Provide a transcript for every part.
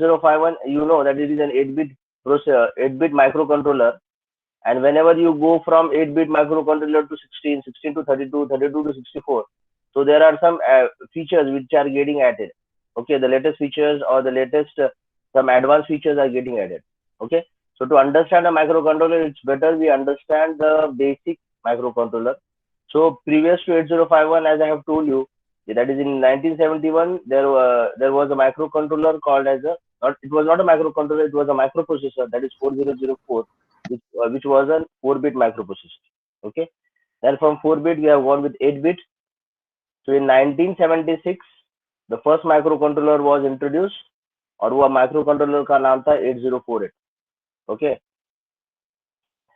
8051, you know that it is an 8-bit processor, 8-bit microcontroller. And whenever you go from 8-bit microcontroller to 16, 16 to 32, 32 to 64, so there are some features which are getting added. Okay, the latest features or the latest some advanced features are getting added. Okay, so to understand a microcontroller, it's better we understand the basic microcontroller. So previous to 8051, as I have told you, that is in 1971, there was a microcontroller called as a, not, it was not a microcontroller, it was a microprocessor, that is 4004, which was a 4-bit microprocessor. Okay, then from 4-bit we have gone with 8-bit. So in 1976, the first microcontroller was introduced, और वो microcontroller का नाम था 8048. Okay.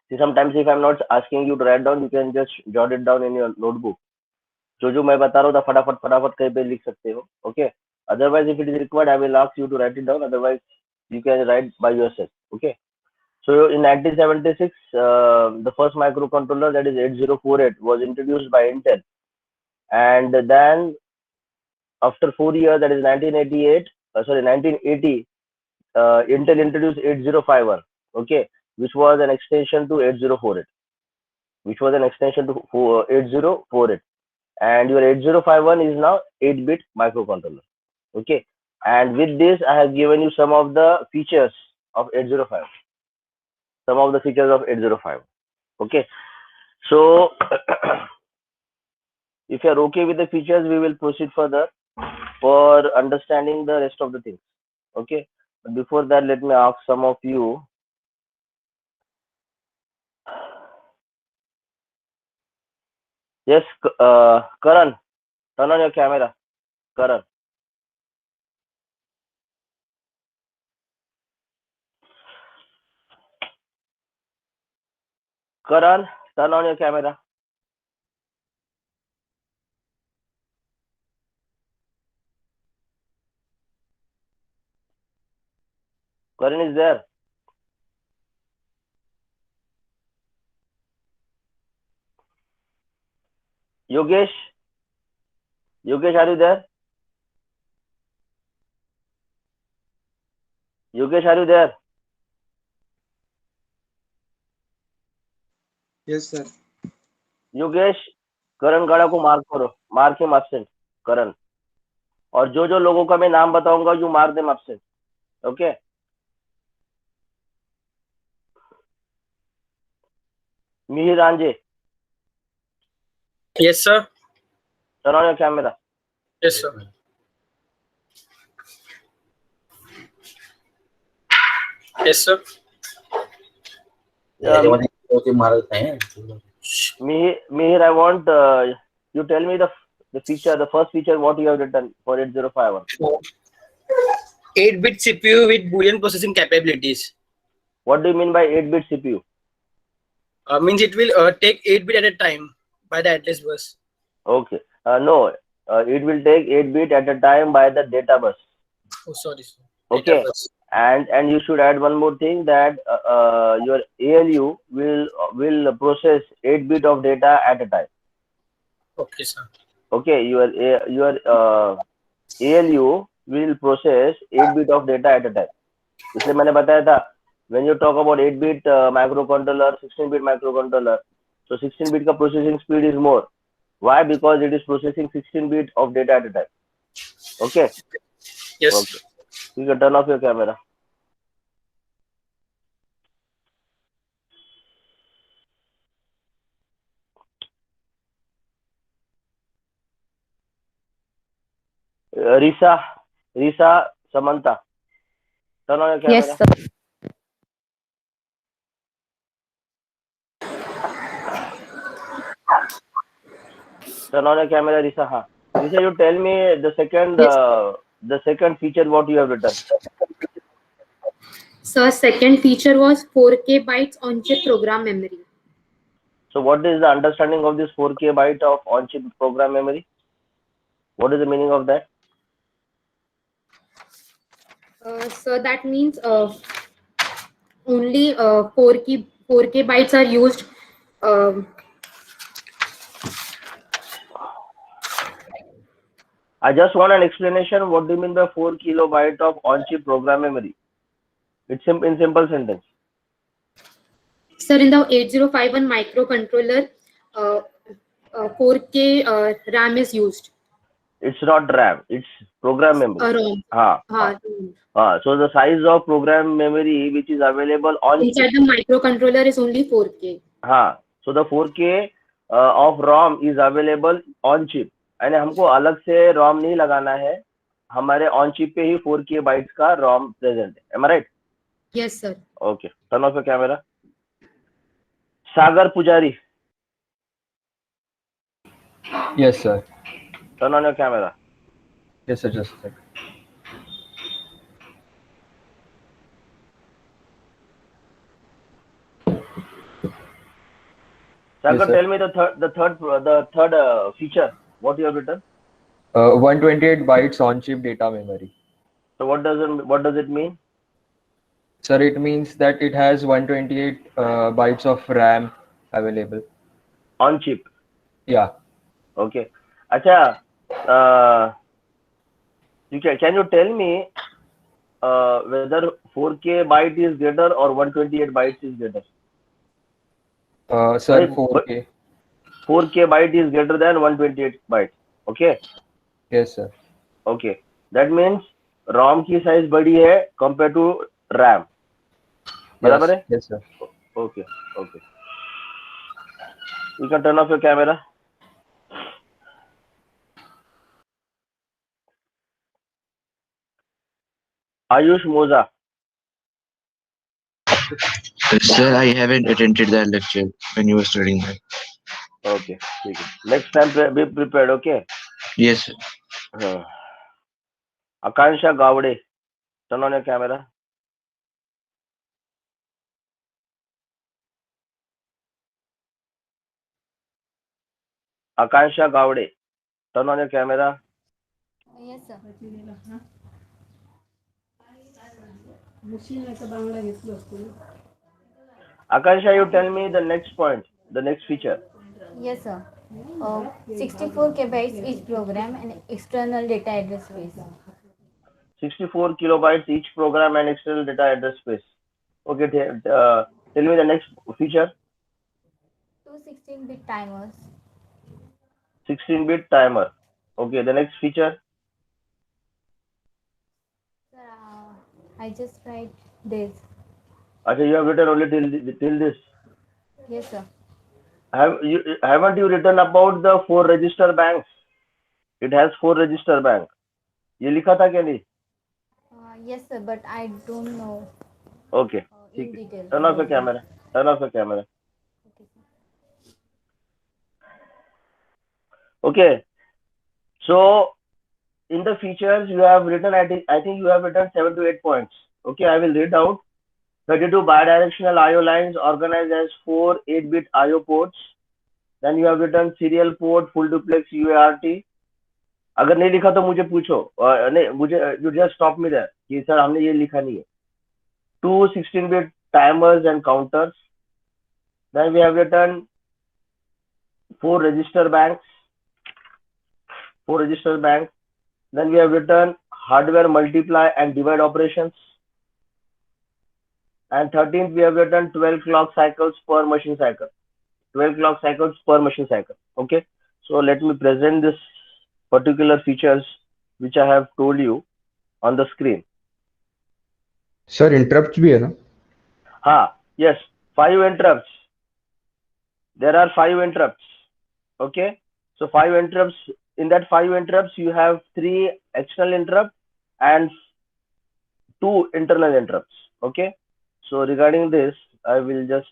See, sometimes if I'm not asking you to write down, you can just jot it down in your notebook. जो मैं बता रहा हूँ फटाफट कहीं पे लिख सकते हो. Okay. Otherwise, if it is required, I will ask you to write it down. Otherwise, you can write by yourself. Okay. So in 1976, the first microcontroller, that is 8048, was introduced by Intel. And then after 4 years, that is 1980, Intel introduced 8051, okay, which was an extension to 8048, and your 8051 is now 8-bit microcontroller. Okay, and with this, I have given you some of the features of 805. Okay, so if you are okay with the features, we will proceed further for understanding the rest of the things. Okay, but before that, let me ask some of you. Yes, Karan, turn on your camera. Karan. Karan, turn on your camera. Karan is there. Yogesh, are you there? Yogesh, are you there? Yes, sir. Yogesh, करण गड़ा को mark करो, mark him absent, करण. और जो लोगों का मैं नाम बताऊंगा, you mark them absent. Okay. Mihir Ranjhe. Yes, sir. Turn on your camera. Yes, sir. Yes, sir. Mihir, I want you tell me the feature, the first feature what you have written for 8051. 8-bit CPU with Boolean processing capabilities. What do you mean by 8-bit CPU? Means it will take 8-bit at a time by the address bus. Okay. No, it will take 8-bit at a time by the data bus. Oh, sorry. Okay. And you should add one more thing, that your ALU will process 8-bit of data at a time. Okay, sir. Okay, your ALU will process 8-bit of data at a time. इसलिए मैंने बताया था, when you talk about 8-bit microcontroller, 16-bit microcontroller, so 16-bit का processing speed is more. Why? Because it is processing 16-bit of data at a time. Okay. Yes. Okay. You can turn off your camera. Risa, Samantha, turn on your camera. Yes, sir. Turn on your camera, Risa. Haan. Risa, you tell me the second feature what you have written. So second feature was 4K bytes on-chip program memory. So what is the understanding of this 4K byte of on-chip program memory? What is the meaning of that? So that means only 4K bytes are used. I just want an explanation. What do you mean by 4 kilobyte of on-chip program memory? It's in simple sentence. Sir, in the 8051 microcontroller, 4K RAM is used. It's not RAM. It's program memory. ROM. Ha. So the size of program memory which is available on Inside the microcontroller is only 4K. So the 4K of ROM is available on chip. यानी हमको अलग से ROM नहीं लगाना है, हमारे on chip पे ही 4K bytes का ROM present है. Am I right? Yes, sir. Okay. Turn off your camera. Sagar Pujari. Yes, sir. Turn on your camera. Yes, sir. Just a second. Sagar, Yes, sir. tell me the third feature. What you have written? 128 bytes on-chip data memory. So what does it mean? Sir, it means that it has 128 bytes of RAM available. On chip. Yeah. Okay. Acha, can you tell me whether 4K byte is greater or 128 bytes is greater? Sir, Right, 4K. 4K byte is greater than 128 byte. Okay. Yes, sir. Okay. That means ROM की size बड़ी है compared to RAM. बराबर है? Yes, sir. Okay. Okay. You can turn off your camera. Ayush Moza. Sir, I haven't attended that lecture when you were studying that. Okay. ठीक है. Next time be prepared. Okay. Yes, sir. Akansha Gawde. Turn on your camera. Akansha Gawde. Turn on your camera. Yes, sir. Akansha, you tell me the next point, the next feature. Yes, sir. 64 kilobytes each program and external data address space. 64 kilobytes each program and external data address space. Okay, tell me the next feature. Two 16-bit timers. 16-bit timer. Okay, the next feature. Sir, I just write this. Okay, you have written only till this. Yes, sir. Haven't you written about the 4 register banks? It has 4 register bank. ये लिखा था क्या नहीं? Yes, sir, but I don't know. Okay. In detail. Turn off your camera. Turn off your camera. Okay, sir. Okay. So in the features you have written, I think you have written 7 to 8 points. Okay, I will read out. 32 bidirectional IO lines organized as 4 8-bit IO ports. Then you have written serial port, full duplex UART. अगर नहीं लिखा तो मुझे पूछो, नहीं मुझे you just stop me there कि sir हमने ये लिखा नहीं है. 2 16-bit timers and counters. Then we have written 4 register banks. Then we have written hardware multiply and divide operations. And 13th, we have written 12 clock cycles per machine cycle. 12 clock cycles per machine cycle. Okay. So let me present this particular features which I have told you on the screen. Sir, interrupts भी है ना? Yes, 5 interrupts. There are 5 interrupts. Okay. So 5 interrupts. In that 5 interrupts, you have 3 external interrupts and 2 internal interrupts. Okay. So regarding this, I will just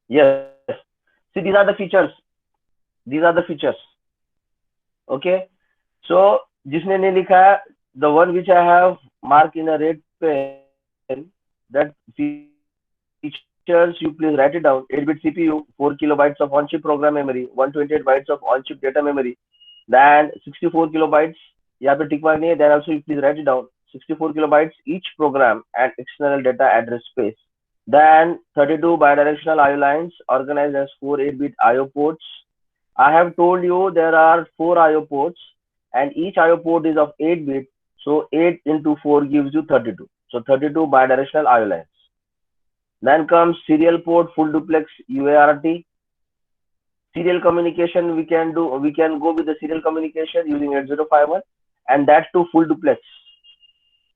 yes. See, these are the features. Okay. So जिसने नहीं लिखा है, the one which I have marked in a red pen, that features you please write it down. 8-bit CPU, 4 kilobytes of on-chip program memory, 128 bytes of on-chip data memory, then 64 kilobytes. यहाँ पे tick mark नहीं है. Then also you please write it down. 64 kilobytes each program and external data address space. Then 32 bidirectional IO lines organized as 4 8-bit IO ports. I have told you there are 4 IO ports and each IO port is of 8-bit. So 8 into 4 gives you 32. So 32 bidirectional IO lines. Then comes serial port full duplex UART. Serial communication we can go with the serial communication using 8051 and that too full duplex.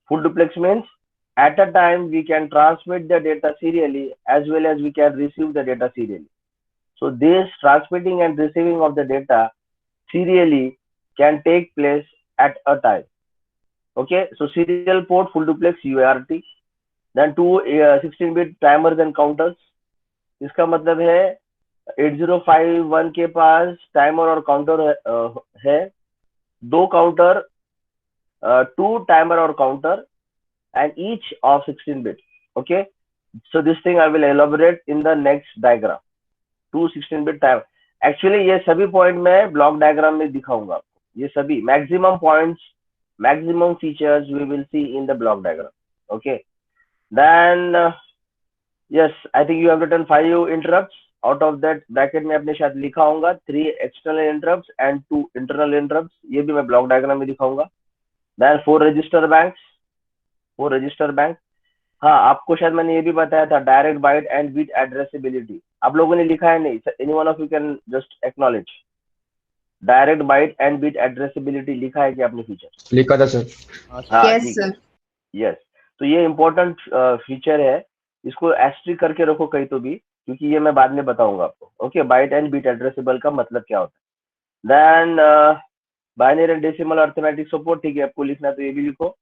Full duplex means at a time we can transmit the data serially as well as we can receive the data serially. So this transmitting and receiving of the data serially can take place at a time. Okay, so serial port full duplex UART. Then two 16-bit timers and counters. इसका मतलब है 8051 के पास timer और counter है, दो counter, two timer or counter and each of 16-bit. Okay, so this thing I will elaborate in the next diagram. Two 16-bit time. Actually ये सभी point मैं ब्लॉक डायग्राम में दिखाऊंगा आपको. ये सभी maximum points, maximum features we will see in the block diagram. Okay, then yes, I think you have written 5 interrupts. Out of that bracket में आपने शायद लिखा होगा 3 external interrupts and 2 internal interrupts. ये भी मैं ब्लॉक डायग्राम में दिखाऊंगा. Then 4 register banks. 4 register bank. हाँ, आपको शायद मैंने ये भी बताया था direct byte and bit addressability. आप लोगों ने लिखा है नहीं? Any one of you can just acknowledge direct byte and bit addressability लिखा है कि आपने फीचर लिखा था सर. हाँ, यस सर. यस, तो ये इम्पोर्टेंट फीचर है, इसको एस्ट्रिक करके रखो कहीं तो भी, क्योंकि ये मैं बाद में बताऊंगा आपको. Okay, byte and bit addressable का मतलब क्या होता है. Then binary and decimal arithmetic support. ठीक है, आपको लिखना तो ये भी लिखो.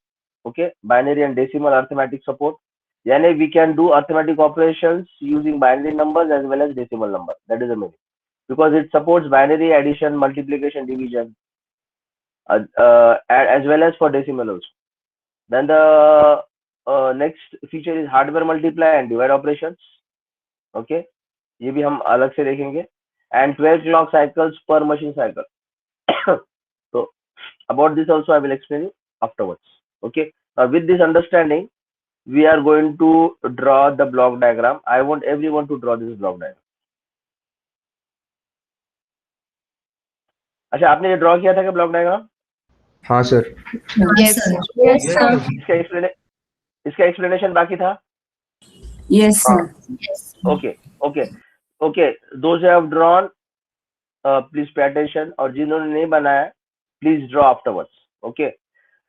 Okay, binary and decimal arithmetic support, यानी we can do arithmetic operations using binary numbers as well as decimal number. That is the meaning, because it supports binary addition, multiplication, division, as well as for decimal also. Then the next feature is hardware multiply and divide operations. Okay, ये भी हम अलग से देखेंगे. And 12 clock cycles per machine cycle. So about this also I will explain you afterwards. Okay, with this understanding we are going to draw the block diagram. I want everyone to draw this block diagram. अच्छा, आपने ये draw किया था क्या block diagram? हाँ sir. Yes sir. इसका explanation बाकी था? Yes sir. Okay, those who have drawn please pay attention, और जिन्होंने नहीं बनाया please draw afterwards. Okay,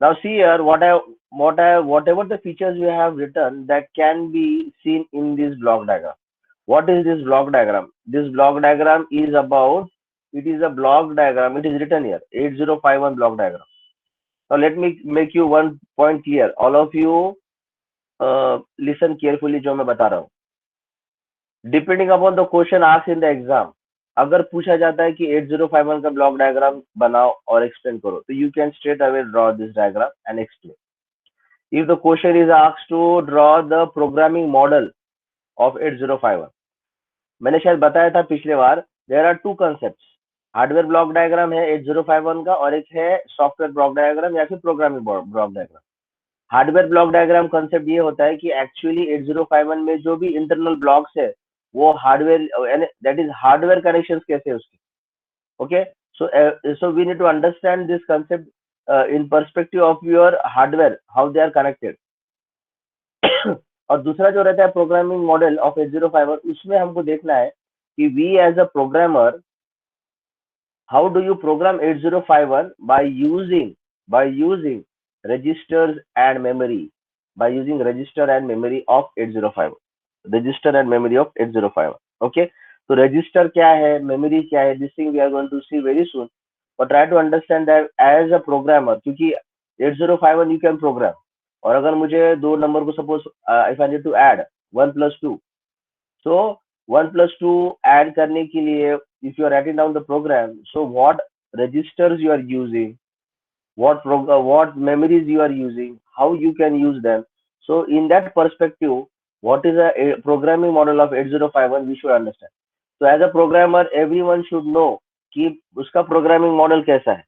now see here whatever the features you have written that can be seen in this block diagram. What is this block diagram? This block diagram is about, it is a block diagram, it is written here 8051 block diagram. Now let me make you one point clear. All of you listen carefully जो मैं बता रहा हूँ. Depending upon the question asked in the exam, अगर पूछा जाता है कि 8051 का ब्लॉक डायग्राम बनाओ और एक्सप्लेन करो, तो you can straight away draw this diagram and explain. If the question is asked to draw the programming model of 8051, मैंने शायद बताया था पिछले बार, there are two concepts. Hardware block diagram है 8051 का और एक है सॉफ्टवेयर ब्लॉक डायग्राम या फिर programming block diagram. Hardware block diagram concept ये होता है कि एक्चुअली 8051 में जो भी इंटरनल ब्लॉक्स है वो hardware, that is hardware connections कैसे उसके. Okay, so we need to understand this concept in perspective of your hardware, how they are connected. और दूसरा जो रहता है प्रोग्रामिंग मॉडल ऑफ 8051, उसमें हमको देखना है कि we as a programmer, how do you program 8051 by using registers and memory, by using register and memory of 8051, register and memory of 8051. Okay, so register क्या है, memory क्या है, this thing we are going to see very soon, but try to understand that as a programmer, क्योंकि 8051 you can program, और अगर मुझे दो number को suppose if I need to add 1 plus 2, so 1 plus 2 add करने के लिए if you are writing down the program, so what registers you are using, what memories you are using, how you can use them. So in that perspective, what is a programming model of 8051 we should understand. So as a programmer everyone should know कि उसका programming model कैसा है.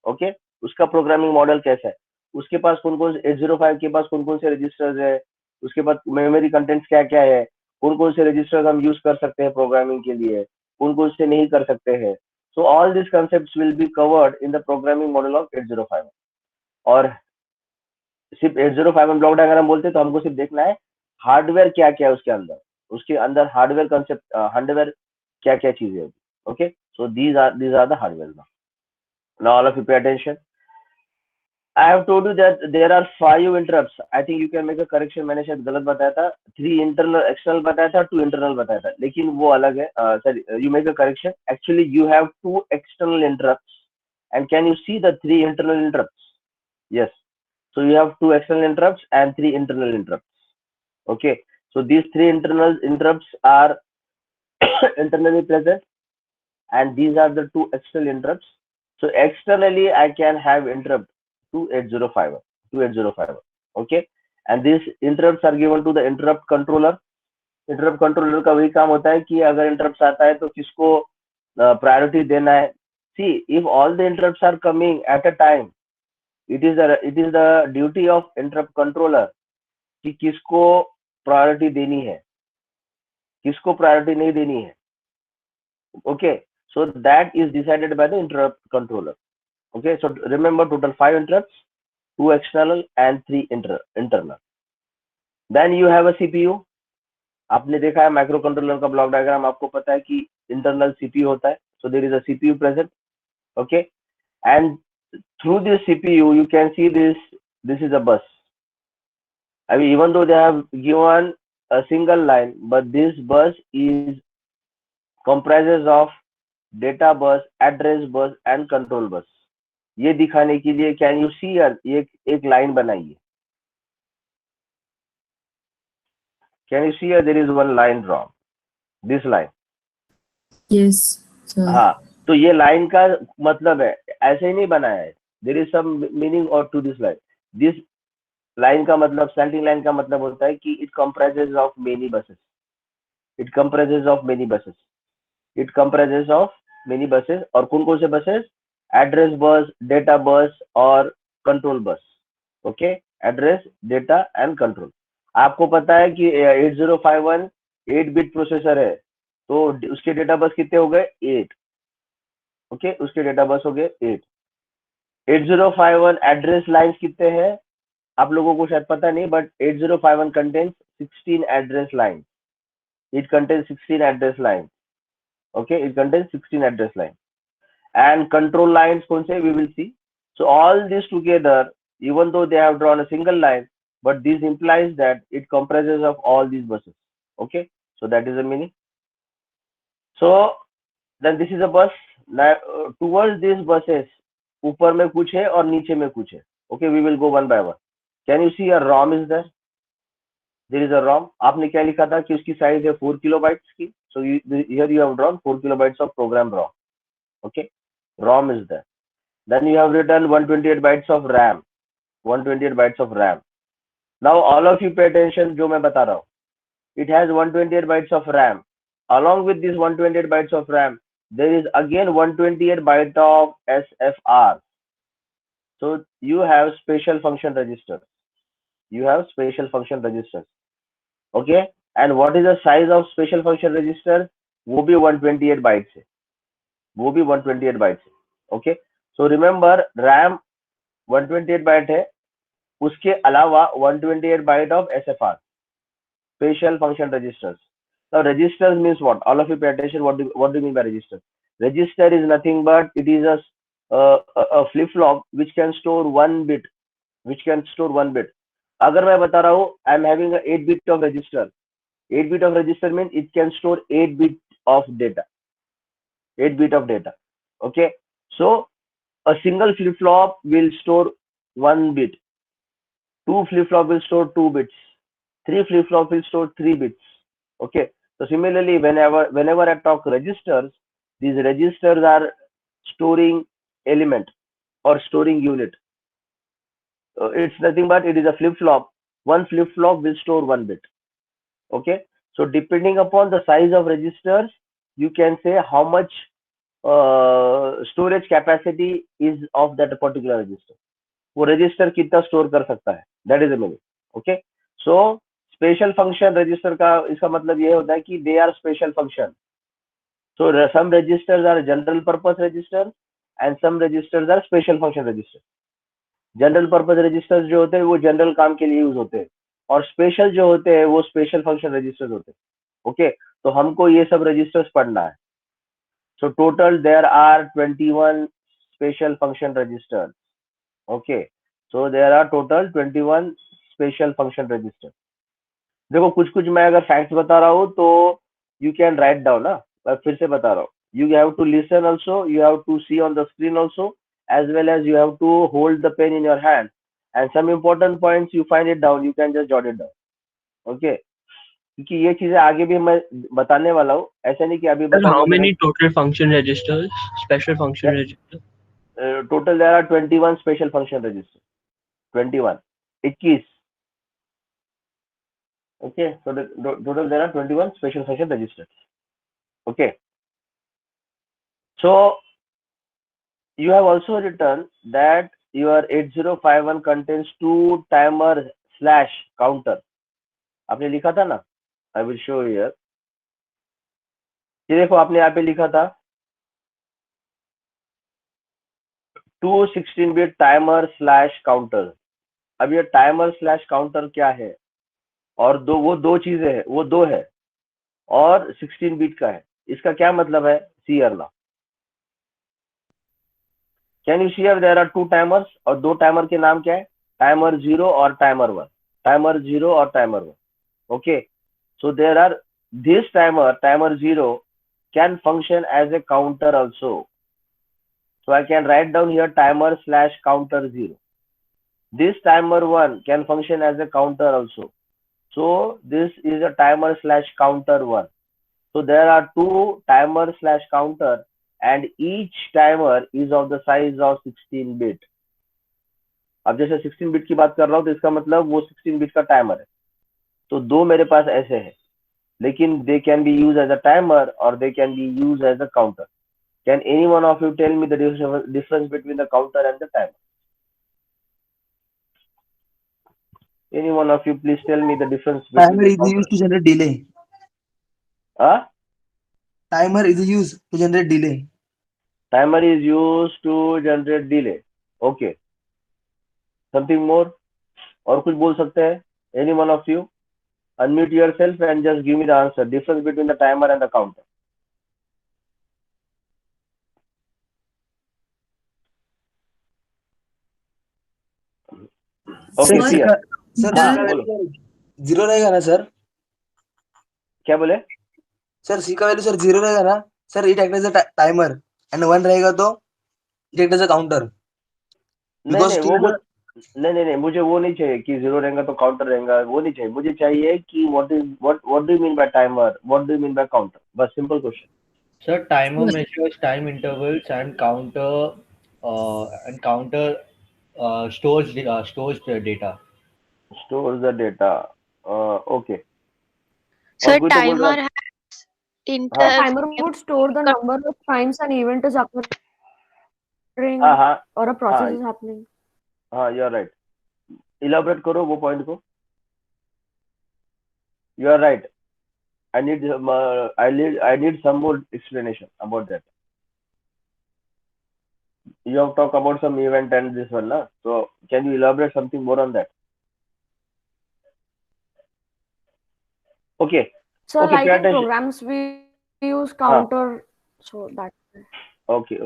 Okay, उसका programming model कैसा है, उसके पास कौन कौन 805 के पास कौन कौन से registers है, उसके पास memory contents क्या क्या है, कौन कौन से रजिस्टर्स हम यूज कर सकते हैं प्रोग्रामिंग के लिए, कौन कौन से नहीं कर सकते हैं. So all these concepts will be covered in the programming model of 8051. और सिर्फ 8051 ब्लॉक डायग्राम बोलते हैं तो हमको सिर्फ देखना है हार्डवेयर क्या क्या है उसके अंदर हार्डवेयर कंसेप्ट, हार्डवेयर क्या क्या चीजें होगी. Okay, so these are the hardware. Now all of you pay attention. I have told you that there are 5 interrupts. I think you can make a correction. मैंने शायद गलत बताया था. 3 internal external बताया था, 2 internal बताया था, लेकिन वो अलग है. Sorry, you make a correction. Actually you have 2 external interrupts. And can you see the 3 internal interrupts? Yes. So you have 2 external interrupts and 3 internal interrupts. Okay. So these 3 internal interrupts are internally present, and these are the 2 external interrupts. So externally I can have interrupt 2805. Okay. And these interrupts are given to the interrupt controller. Interrupt controller का वही काम होता है कि अगर interrupt आता है तो किसको प्रायोरिटी देना है. See, if all the interrupts are coming at a time, it is the duty of interrupt controller कि किसको प्रायोरिटी देनी है, किसको प्रायोरिटी नहीं देनी है. Okay, so that is decided by the interrupt controller. Okay, so remember total 5 interrupts, 2 external and 3 internal. Then you have a CPU. आपने देखा है माइक्रो कंट्रोलर का ब्लॉक डायग्राम, आपको पता है कि इंटरनल सीपीयू होता है. So there is a CPU present. Okay, and through this CPU you can see this is a bus. I mean, even though they have given a single line, but this bus is comprises of data bus, address bus and control bus. ये दिखाने के लिए can you see ये एक line बनाइए. Can you see here there is one line drawn, this line. Yes, sir. हाँ, तो ये लाइन का मतलब है ऐसे ही नहीं बनाया है. There is some meaning or to this line. This line का मतलब, स्लैंटिंग लाइन का मतलब होता है कि it comprises of many buses. It comprises of many buses. It comprises of many buses. और कौन कौन से buses? Address bus, data bus और control bus. Okay, address, data and control. आपको पता है कि 8051 8-bit प्रोसेसर है, तो उसके डेटा बस कितने हो गए? 8. ओके, उसके डेटा बस हो गए 8. 8051 एड्रेस लाइंस कितने हैं आप लोगों को शायद पता नहीं, but 8051 contains 16 address lines. It contains 16 address lines. Okay, it contains 16 address lines. And control lines कौन से? We will see. So all this together, even though they have drawn a single line, but this implies that it comprises of all these buses. Okay, so that is the meaning. So then this is a bus. Now towards these buses, ऊपर में कुछ है और नीचे में कुछ है. Okay, we will go one by one. Can you see a ROM is there? There is a ROM. आपने क्या लिखा था कि उसकी साइज है 4 किलोबाइट्स की. So here you have drawn 4 kilobytes of program ROM. Okay, ROM is there. Then you have written 128 bytes of RAM. 128 bytes of RAM. Now all of you pay attention जो मैं बता रहा हूँ. It has 128 bytes of RAM. Along with this 128 bytes of RAM, there is again 128 byte of SFR. So you have special function registers. You have special function registers. Okay, and what is the size of special function registers? वो भी 128 bytes है. वो भी 128 bytes है. Okay, so remember RAM 128 byte है, उसके अलावा 128 byte of SFR, special function registers. Now registers means what? All of you pay attention. What do you mean by register? Register is nothing but it is a flip flop which can store 1 bit. Which can store 1 bit. अगर मैं बता रहा हूँ I am having a 8 bit of register. 8 bit of register means it can store 8 bit of data. 8 bit of data. Okay, so a single flip flop will store 1 bit. 2 flip flop will store 2 bits. 3 flip flop will store 3 bits. Okay, so similarly whenever I talk registers, these registers are storing element or storing unit. It's nothing but it is a flip flop. One flip flop will store 1 bit. Okay, so depending upon the size of registers, you can say how much storage capacity is of that particular register. वो register कितना store कर सकता है. That is the meaning. Okay, so special function register का इसका मतलब ये होता है कि they are special function. So some registers are general purpose registers and some registers are special function registers. General purpose registers जो होते हैं वो जनरल काम के लिए यूज होते हैं और स्पेशल जो होते हैं वो स्पेशल फंक्शन रजिस्टर्स होते हैं. ओके, तो हमको ये सब रजिस्टर्स पढ़ना है. So total there are 21 special function registers. Okay, so there are total 21 special function register. देखो कुछ कुछ मैं अगर फैक्ट्स बता रहा हूँ तो यू कैन राइट डाउन ना. मैं फिर से बता रहा हूँ. You have to listen also, you have to see on the screen also, as well as you have to hold the pen in your hand. And some important points you find it down, you can just jot it down. Okay? क्योंकि ये चीजें आगे भी मैं बताने वाला हूँ. ऐसा नहीं कि अभी Sir, बता how दूंगा. many total function registers? Special function register? Total there are 21 special function registers. 21. 21. Okay, so total there are 21 special function registers. Okay. So you have also written that your 8051 contains 2 timer slash counter. आपने लिखा था ना? I will show here. ये देखो आपने यहाँ पे लिखा था 2 16-bit timer slash counter. अब ये timer slash counter क्या है? और वो दो चीजें हैं, वो दो है और 16 बिट का है. इसका क्या मतलब है? See here now. Can you see here there are 2 timers और 2 टाइमर के नाम क्या है? टाइमर 0 और टाइमर 1. टाइमर 0 और timer 1. Okay, so there are this timer 0 can function as a counter also. So I can write down here timer slash counter 0. This timer 1 can function as a counter also. So this is a timer slash counter 1. So there are 2 timer slash counter and each timer is of the size of 16 bit. अब जैसे 16 bit की बात कर रहा हूँ तो इसका मतलब वो 16 बिट का टाइमर है. तो दो मेरे पास ऐसे है, लेकिन they can be used as a timer or they can be used as a counter. Can any one of you tell me the difference between the counter and the timer? Any one of you please tell me the difference between Timer the is counter. used to generate delay. Huh? Timer is used to generate delay. Timer is used to generate delay. Okay. Something more? और कुछ बोल सकते हैं? Any one of you? Unmute yourself and just give me the answer. Difference between the timer and the counter. Okay, Sir, clear. Sir हाँ, the- बोलो. 0 रहेगा ना sir? क्या बोले? सर सी का वैल्यू सर 0 रहेगा ना sir? It act as a timer and 1 रहेगा तो it act as a counter. नहीं नहीं वो नहीं मुझे वो नहीं चाहिए कि 0 रहेगा तो काउंटर रहेगा. वो नहीं चाहिए. मुझे चाहिए कि what do you mean by timer? What do you mean by counter? बस simple question. Sir, timer measures time intervals and counter stores the data. Stores the data. Okay. So और कोई तो बोल रहा timer है? has inter हाँ. Timer would store the number of times an event is occurring हाँ or a process is happening. हाँ, you are right. Elaborate करो वो point को. You are right. I need some more explanation about that. You have talked about some event and this one, na? So can you elaborate something more on that? Okay. So Okay, like pay in attention. programs we use counter. So that. Okay.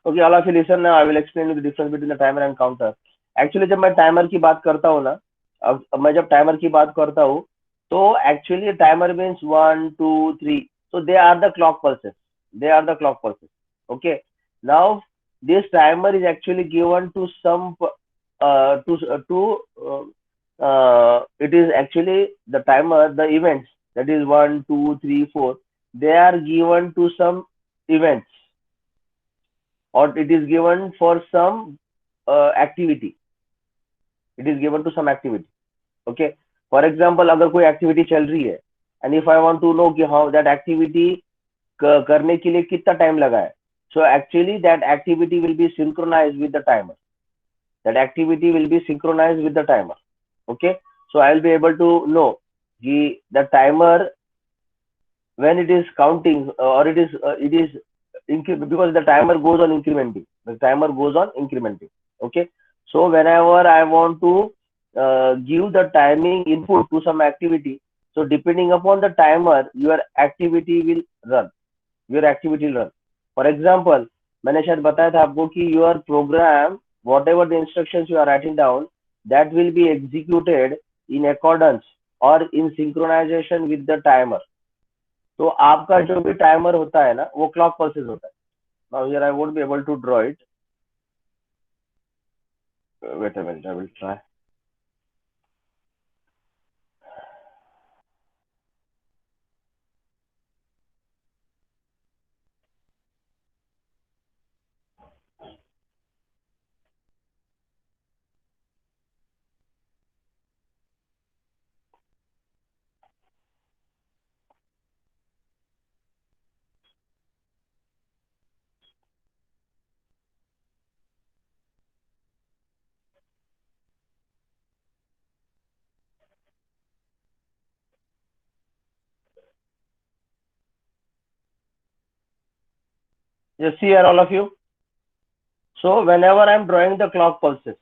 All of you listen now. I will explain you the difference between the timer and counter. Actually जब मैं timer की बात करता हूँ ना, अब मैं जब टाइमर की बात करता हूँ तो actually timer means 1 2 3. So they are the clock pulses. Okay. Now this timer is actually given to some it is actually the timer, the events, that is 1 2 3 4, they are given to some events or it is given for some activity. It is given to some activity. Okay. For example, अगर कोई activity चल रही है and if I want to know कि how that activity करने के लिए कितना time लगा है, so actually that activity will be synchronized with the timer. Okay. So I will be able to know the timer when it is counting or it is because the timer goes on incrementing. The timer goes on incrementing. Okay. So whenever I want to give the timing input to some activity, so depending upon the timer, your activity will run. For example, मैंने शायद बताया था आपको कि your program, whatever the instructions you are writing down, that will be executed in accordance or in synchronization with the timer. तो आपका जो भी टाइमर होता है ना, वो क्लॉक पल्सेस होता है. Now here I won't be able to draw it. Wait a minute, I will try. You see here, all of you. So whenever I am drawing the clock pulses,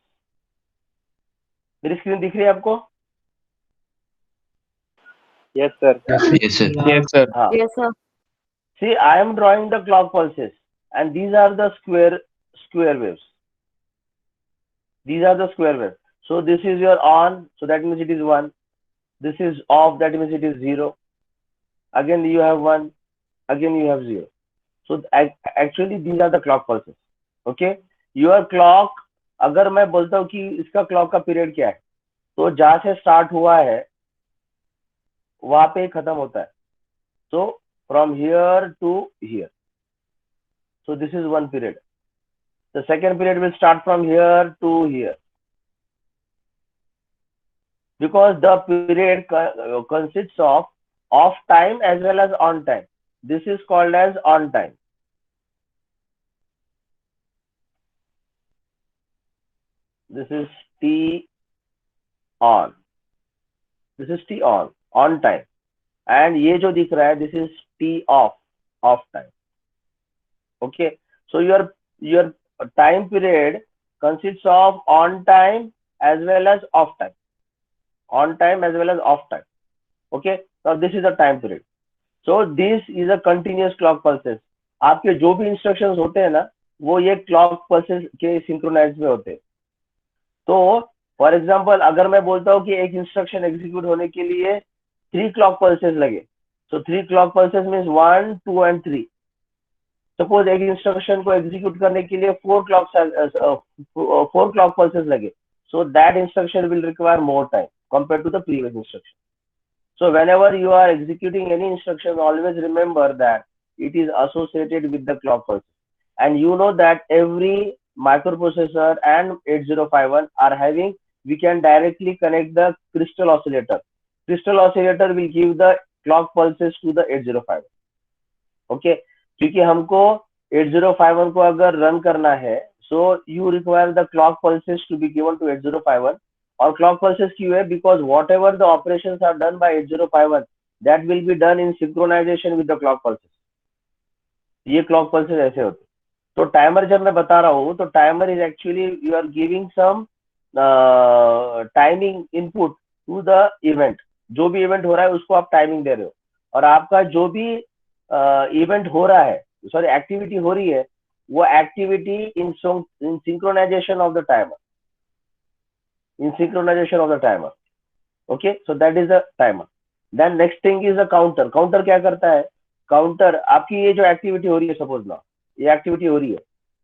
मेरी screen दिख रही है आपको? Yes, sir. Yes, sir. Yes, sir. हाँ. Yes, sir. See, I am drawing the clock pulses, and these are the square waves. These are the square waves. So this is your on, so that means it is 1. This is off, that means it is 0. Again you have 1. Again you have 0. So actually these are the clock pulses. Okay. Your clock, अगर मैं बोलता हूँ कि इसका clock का period क्या है, तो जहां से स्टार्ट हुआ है वहां पे खत्म होता है. So from here to here. So this is one period. The second period will start from here to here. Because the period consists of off time as well as on time. This is called as on time. This is T on. This is T on time. And ये जो दिख रहा है, this is T off time. Okay. So your time period consists of on time as well as off time. On time as well as off time. Okay. Now this is a time period. So this is a continuous clock pulses. आपके जो भी instructions होते हैं ना, वो ये clock pulses के synchronize में होते हैं. तो फॉर एग्जाम्पल अगर मैं बोलता हूँ कि एक इंस्ट्रक्शन एग्जीक्यूट होने के लिए 3 क्लॉक पल्सेस लगे, तो 3 clock pulses means 1, 2 and 3. Suppose एक इंस्ट्रक्शन को एग्जीक्यूट करने के लिए 4 क्लॉक पल्सेस लगे, so that instruction will require more time compared to the previous instruction. So whenever you are executing any instruction, always remember that it is associated with the clock pulses. And you know that every microprocessor and 8051 are having, we can directly connect the crystal oscillator. Crystal oscillator will give the clock pulses to the 8051. Okay, क्योंकि हमको 8051 को अगर run करना है, so you require the clock pulses to be given to 8051. और clock pulses क्यों है? Because whatever the operations are done by 8051, that will be done in synchronization with the clock pulses. ये clock pulses ऐसे होते. तो timer जब मैं बता रहा हूँ, तो timer is actually you are giving some timing input to the event. जो भी इवेंट हो रहा है उसको आप टाइमिंग दे रहे हो, और आपका जो भी इवेंट हो रहा है, सॉरी एक्टिविटी हो रही है, वो activity in synchronization of the timer. In synchronization of the timer. Okay, so that is the timer. Then next thing is the counter. Counter क्या करता है? काउंटर आपकी ये जो एक्टिविटी हो रही है, सपोज ना ये एक्टिविटी हो रही है,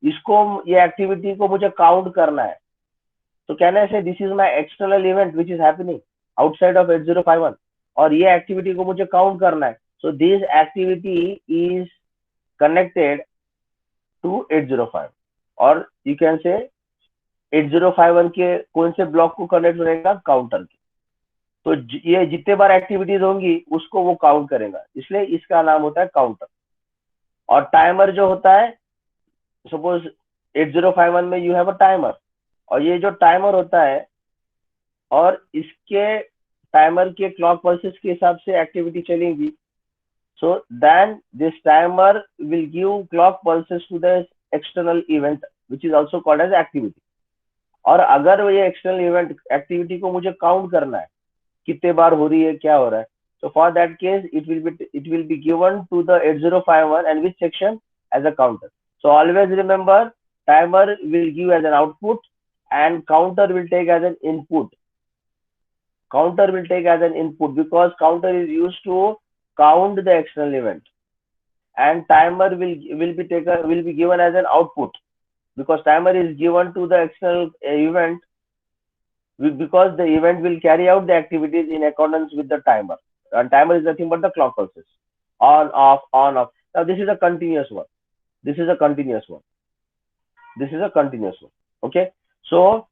इसको ये एक्टिविटी को मुझे काउंट करना है. तो can I say this is my external event which is happening outside of 8051, और ये एक्टिविटी को मुझे काउंट करना है. So this activity is connected to 805, और यू कैन से 8051 के कौन से ब्लॉक को कनेक्ट करेगा? काउंटर के. तो ये जितने बार एक्टिविटीज होंगी उसको वो काउंट करेगा, इसलिए इसका नाम होता है काउंटर. और टाइमर जो होता है, सपोज 8051 में यू हैव अ टाइमर, और ये जो टाइमर होता है और इसके टाइमर के क्लॉक पल्सेस के हिसाब से एक्टिविटी चलेगी. So then this timer will give clock pulses to the external event which is also called as activity. और अगर ये एक्सटर्नल इवेंट एक्टिविटी को मुझे काउंट करना है कितने बार हो रही है क्या हो रहा है, so for that case it will be given to the 8051 and which section as a counter. So always remember timer will give as an output and counter will take as an input. Counter will take as an input because counter is used to count the external event, and timer will be given as an output because timer is given to the external event because the event will carry out the activities in accordance with the timer, and timer is nothing but the clock pulses on off on off. Now this is a continuous one. Okay, so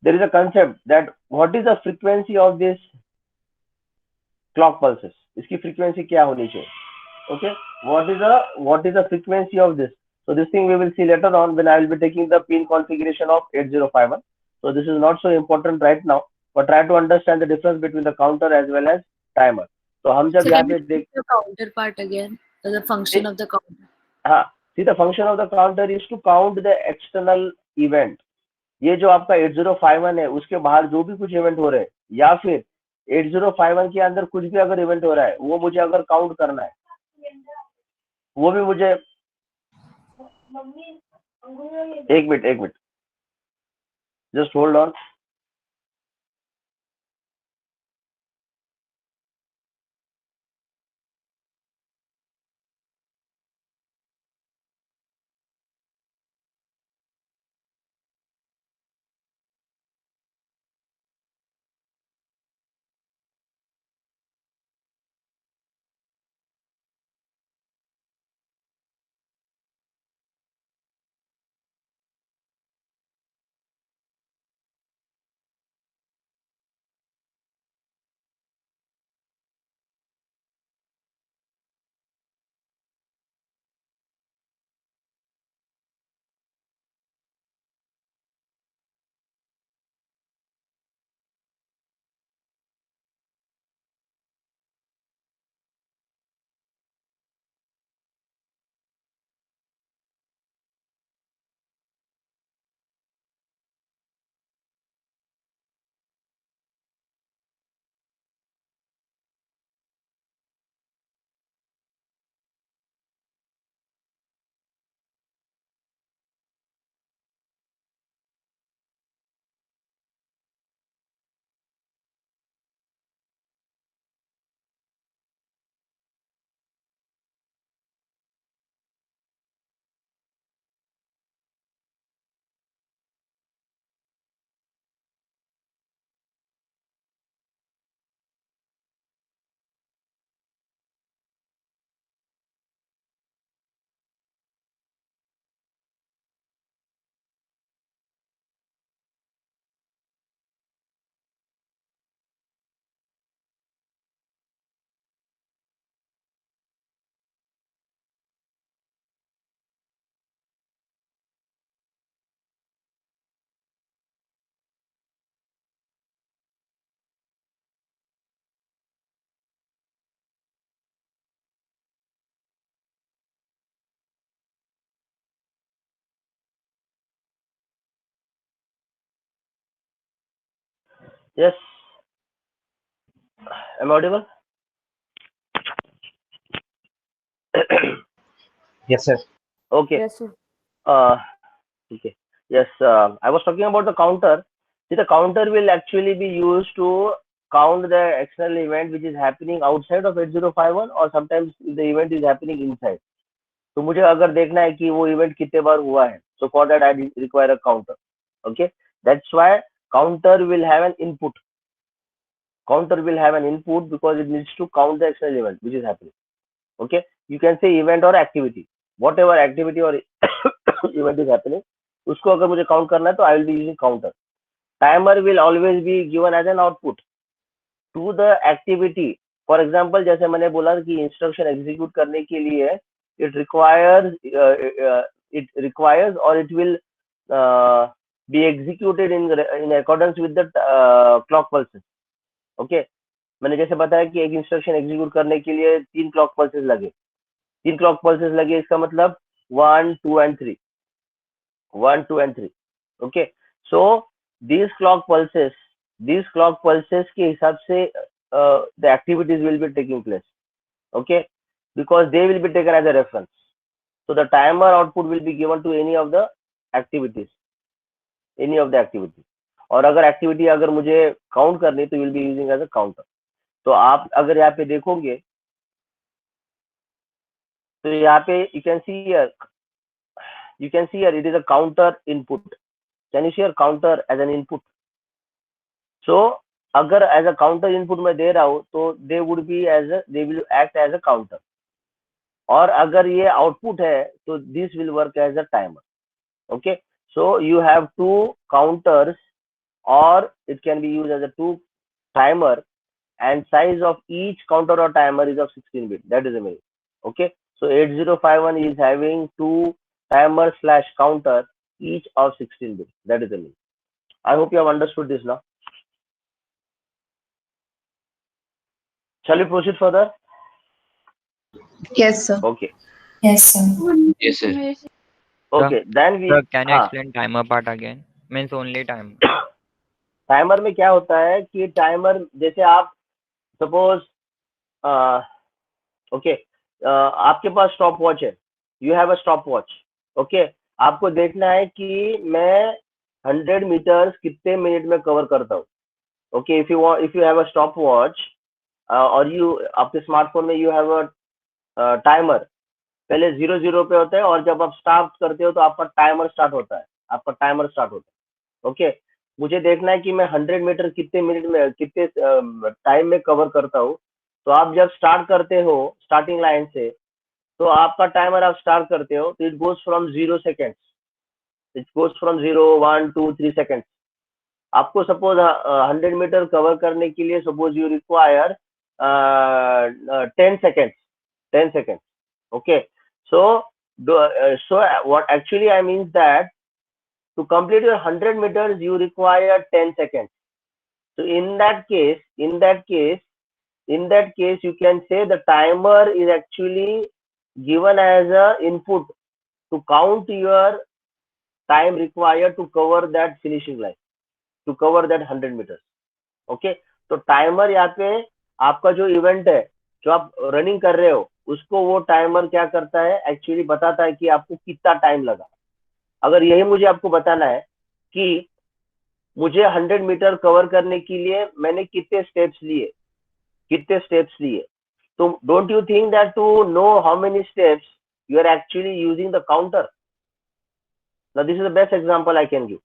there is a concept that what is the frequency of this clock pulses. इसकी frequency क्या होनी चाहिए? Okay, what is the frequency of this? So this thing we will see later on when I will be taking the pin configuration of 8051. So this is not so important right now, but try to understand the difference between the counter as well as timer. So हम जब यहाँ पे देख the counter part again, the function of the counter. हाँ, see the function of the counter is to count the external event. ये जो आपका 8051 है उसके बाहर जो भी कुछ इवेंट हो रहे हैं या फिर 8051 के अंदर कुछ भी अगर इवेंट हो रहा है वो मुझे अगर काउंट करना है वो भी मुझे एक minute just hold on. Yes, am I audible? Yes, sir. Okay. Yes, sir. Okay. Yes, I was talking about the counter. See, the counter will actually be used to count the external event which is happening outside of 8051 or sometimes the event is happening inside. तो मुझे अगर देखना है कि वो event कितने बार हुआ है, so for that I require a counter. Okay, that's why counter will have an input. Counter will have an input because it needs to count the external event which is happening. Okay, you can say event or activity, whatever activity or event is happening, उसको अगर मुझे count करना है तो I will be using counter. Timer will always be given as an output to the activity. For example, जैसे मैंने बोला कि instruction execute करने के लिए it requires or it will be executed in accordance with the clock pulses. Okay, मैंने जैसे बताया कि एक इंस्ट्रक्शन एग्जीक्यूट करने के लिए 3 क्लॉक पल्सेस लगे, 3 क्लॉक पल्सेस लगे, इसका मतलब 1, 2 and 3, 1, 2 and 3. Okay, so these clock pulses के हिसाब से the activities will be taking place. Okay, because they will be taken as a reference. So the timer output will be given to any of the activities. और अगर activity अगर मुझे count करनी तो will be using as a counter. तो आप अगर यहाँ पे देखोगे तो यहाँ पे you can see here it is a counter input. Can you see here counter as an input? So अगर as a counter input मैं दे रहा हूँ तो they will act as a counter. और अगर ये output है तो this will work as a timer. Okay, so you have 2 counters or it can be used as a 2 timer, and size of each counter or timer is of 16 bit. That is the meaning. Okay, so 8051 is having 2 timer / counter each of 16 bit. That is the meaning. I hope you have understood this now. Shall we proceed further? Yes, sir. Okay. Yes, sir. Yes, sir. Okay, then we can you explain timer part again? Means only timer. Timer में क्या होता है कि timer जैसे आप suppose okay आपके पास stop watch है, you have a stop watch. Okay, आपको देखना है कि मैं 100 मीटर्स कितने मिनट में कवर करता हूँ. Okay, if you have a stop watch और यू आपके स्मार्टफोन में यू हैव अ टाइमर, पहले 0 पे होता है और जब आप स्टार्ट करते हो तो आपका टाइमर स्टार्ट होता है. ओके, मुझे देखना है कि मैं 100 मीटर कितने मिनट में कितने टाइम में कवर करता हूँ. तो आप जब स्टार्ट करते हो स्टार्टिंग लाइन से, तो आपका टाइमर आप स्टार्ट करते हो तो it goes from 0 seconds, it goes from 0, 1, 2, 3 seconds. आपको सपोज 100 मीटर कवर करने के लिए suppose you require 10 seconds. Okay, so what actually I means that to complete your 100 meters you require 10 seconds. So in that case you can say the timer is actually given as a input to count your time required to cover that finishing line, to cover that 100 meters. Okay, तो timer यहाँ पे आपका जो event है जो आप running कर रहे हो उसको वो टाइमर क्या करता है, एक्चुअली बताता है कि आपको कितना टाइम लगा. अगर यही मुझे आपको बताना है कि मुझे 100 मीटर कवर करने के लिए मैंने कितने स्टेप्स लिए, तो don't you think that to know how many steps you are actually using the counter. Now this is the best example I can give.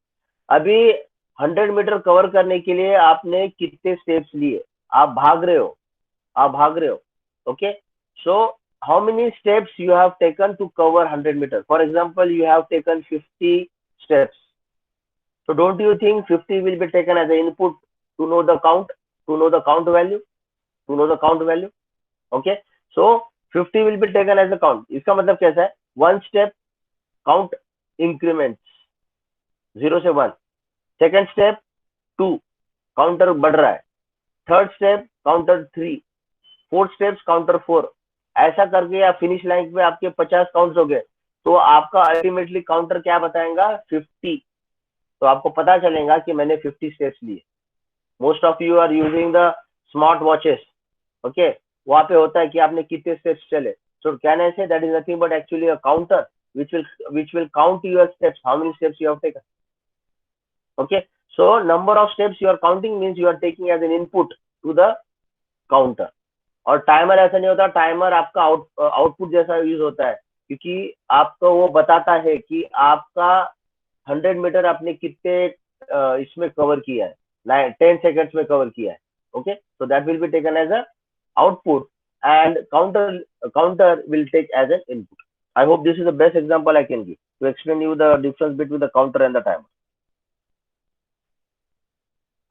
अभी 100 मीटर कवर करने के लिए आपने कितने स्टेप्स लिए, आप भाग रहे हो. Okay, so how many steps you have taken to cover 100 meters? For example, you have taken 50 steps. So don't you think 50 will be taken as an input to know the count value? Okay, so 50 will be taken as a count. इसका मतलब कैसा है, 1 step count increments 0 से 1, second step 2 counter बढ़ रहा है, third step counter 3, fourth steps counter 4, ऐसा करके आप फिनिश लाइन पे आपके 50 काउंट्स हो गए. तो आपका अल्टीमेटली काउंटर क्या बताएगा, 50. तो आपको पता चलेगा कि मैंने 50 स्टेप्स लिए. Most of you are using the smart watches. Okay, वहां पे होता है कि आपने कितने स्टेप्स चले. So can I say that is nothing but actually a counter which will count your steps, how many steps you have taken. Okay, so number of steps you are counting means you are taking as an input to the counter. और timer ऐसा नहीं होता, timer आपका output जैसा use होता है, क्योंकि आपको वो बताता है कि आपका 100 मीटर आपने कितने इसमें कवर किया है, 10 सेकेंड्स में कवर किया है. Okay, so that will be taken as a output and counter will take as an input. I hope this is the best example I can give to explain you the difference between the counter and the timer.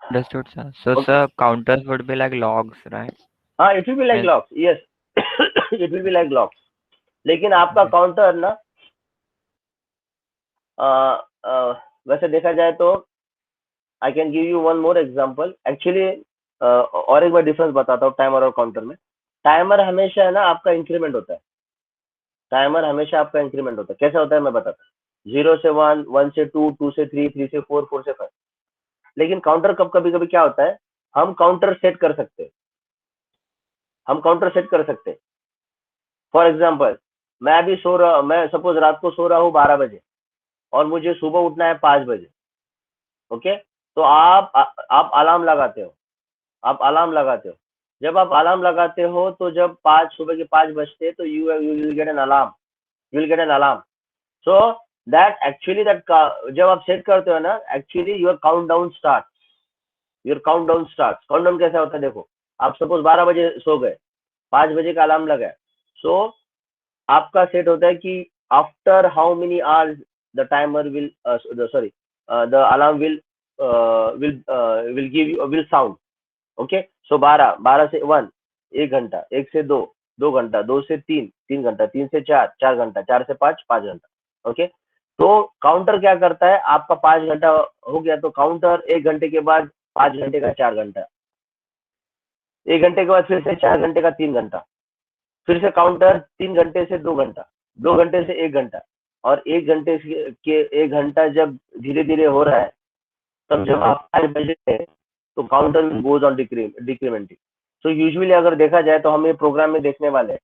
Understood, sir. So, Okay. sir, counters would be like logs, right? हाँ, it will be like logs. Yes, it will be like logs. लेकिन आपका counter ना वैसे देखा जाए तो I can give you one more example. Actually, और एक बार डिफरेंस बताता हूँ टाइमर और काउंटर में। टाइमर हमेशा है ना आपका इंक्रीमेंट होता है, टाइमर हमेशा आपका इंक्रीमेंट होता है। कैसा होता है मैं बताता हूँ, 0 से 1, 1 से 2, 2 से 3, 3 से 4, 4 से 5। लेकिन काउंटर कभी कभी क्या होता है, हम काउंटर सेट कर सकते हैं, हम काउंटर सेट कर सकते हैं। फॉर एग्जाम्पल, मैं अभी सो रहा, मैं सपोज रात को सो रहा हूँ 12 बजे और मुझे सुबह उठना है 5 बजे। ओके, तो आप अलार्म लगाते हो, आप अलार्म लगाते हो। जब आप अलार्म लगाते हो तो जब सुबह के 5 बजते हैं तो you will get an alarm, you will get an alarm. So that actually that जब आप सेट करते हो ना, actually your countdown start, your countdown start. Countdown कैसा होता है देखो, आप सपोज 12 बजे सो गए, 5 बजे का अलार्म लगा, सो आपका सेट होता है कि after how many hours the timer will sorry the alarm will give you will sound. Okay, so 12 से 1 1 घंटा, 1 से 2 2 घंटा, 2 से 3 3 घंटा, 3 से 4 4 घंटा, 4 से 5 5 घंटा। ओके, तो काउंटर क्या करता है, आपका 5 घंटा हो गया तो काउंटर 1 घंटे के बाद 5 घंटे का 4 घंटा, 1 घंटे के बाद फिर से 4 घंटे का 3 घंटा, फिर से काउंटर 3 घंटे से 2 घंटा, 2 घंटे से 1 घंटा, और 1 घंटे के 1 घंटा जब धीरे धीरे हो रहा है, तब जब आप 5 बजे तो counter goes on decrementing. So usually अगर देखा जाए तो हम ये प्रोग्राम में देखने वाले हैं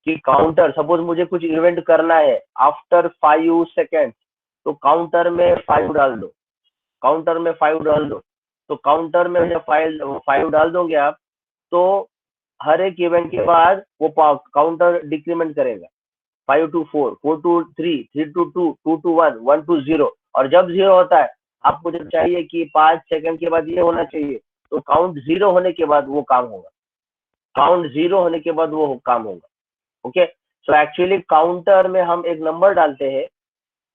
कि काउंटर, सपोज मुझे कुछ इवेंट करना है आफ्टर 5 सेकेंड, तो काउंटर में 5 डाल दो, काउंटर में 5 डाल दो। तो काउंटर में जब 5 डाल दोगे आप, तो हर एक इवेंट के बाद वो काउंटर डिक्रीमेंट करेगा, 5 to 4, 4 to 3, 3 to 2, 2 to 1, 1 to 0। और जब 0 होता है, आपको जब चाहिए कि 5 सेकंड के बाद ये होना चाहिए, तो काउंट 0 होने के बाद वो काम होगा, काउंट 0 होने के बाद वो काम होगा। ओके, सो एक्चुअली काउंटर में हम एक नंबर डालते हैं,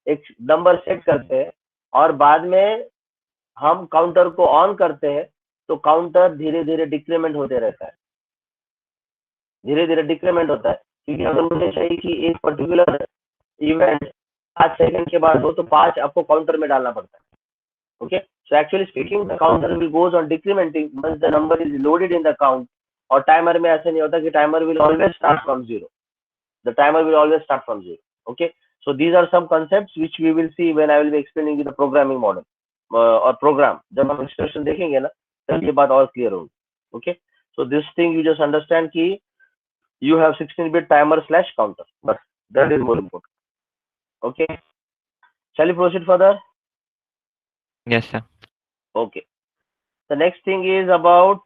एक नंबर सेट करते हैं, और बाद में हम काउंटर को ऑन करते हैं, तो काउंटर धीरे धीरे डिक्रीमेंट होते रहता है, धीरे धीरे डिक्रीमेंट होता है। क्योंकि अगर मुझे चाहिए कि एक पर्टिकुलर इवेंट 5 सेकंड के बाद हो, तो 5 आपको काउंटर में डालना पड़ता है। Okay, so actually speaking the counter will goes on decrementing once the number is loaded in the count. और टाइमर में ऐसा नहीं होता कि timer will always start from 0, the timer will always start from 0। okay, so these are some concepts which we will see when I will be explaining you the programming model or program। जब हम expression देखेंगे ना, तब ये बात और clear होगी। okay, so this thing you just understand कि you have 16-bit timer / counter, but that is more important। okay, shall we proceed further? Yes, sir. okay, the next thing is about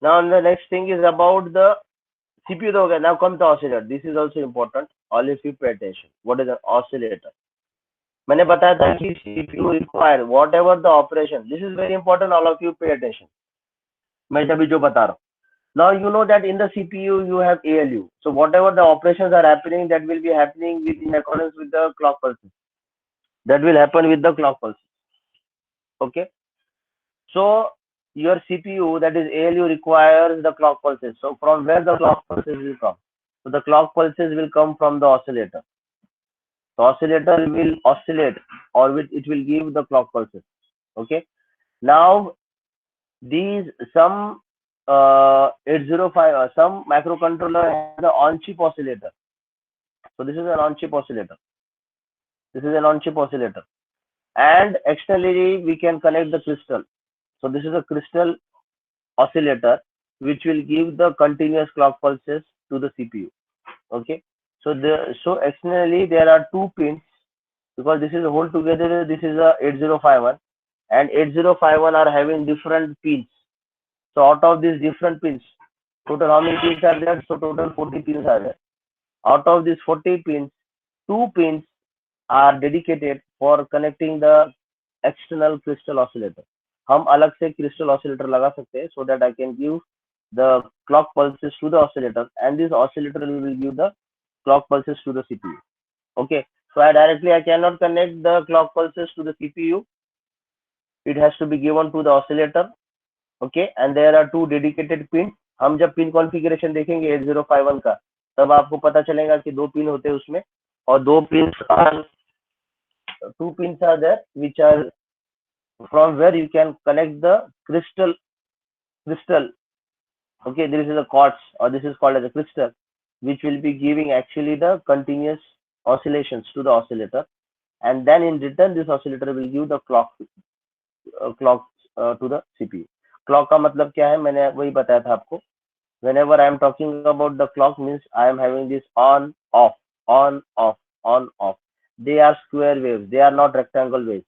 now the next thing is about the CPU though, now comes the oscillator. This is also important. All of you pay attention. What is an oscillator? मैंने बताया था कि CPU require whatever the operation. This is very important. All of you pay attention. मैं अभी जो बता रहा हूँ. Now you know that in the CPU you have ALU. So whatever the operations are happening, that will be happening in accordance with the clock pulses. That will happen with the clock pulses. Okay. So your CPU, that is ALU, requires the clock pulses. So from where the clock pulses will come? So the clock pulses will come from the oscillator. The oscillator will oscillate, or it will give the clock pulses. Okay. Now these some 805 some microcontroller has the on-chip oscillator. So this is an on-chip oscillator. This is an on-chip oscillator, and externally we can connect the crystal. So this is a crystal oscillator which will give the continuous clock pulses to the CPU. Okay, so externally there are 2 pins, because this is a whole together, this is a 8051, and 8051 are having different pins. So out of these different pins, total how many pins are there? So total 40 pins are there. Out of these 40 pins, 2 pins are dedicated for connecting the external crystal oscillator. हम अलग से crystal oscillator लगा सकते हैं so that I can give the clock pulses to the oscillator, and this oscillator will give the clock pulses to the CPU. Okay, so I cannot connect the clock pulses to the CPU. It has to be given to the oscillator. Okay, and there are two dedicated pins. हम जब pin configuration देखेंगे 8051 का, तब आपको पता चलेगा कि दो पिन होते हैं उसमें, और दो pins are two pins are there which are from where you can connect the crystal. Okay, this is a quartz, or this is called as a crystal, which will be giving actually the continuous oscillations to the oscillator, and then in return this oscillator will give the clock to the CPU. Clock का मतलब क्या है, मैंने वही बताया था आपको. Whenever I am talking about the clock, means I am having this on off on off on off. They are square waves, they are not rectangle waves.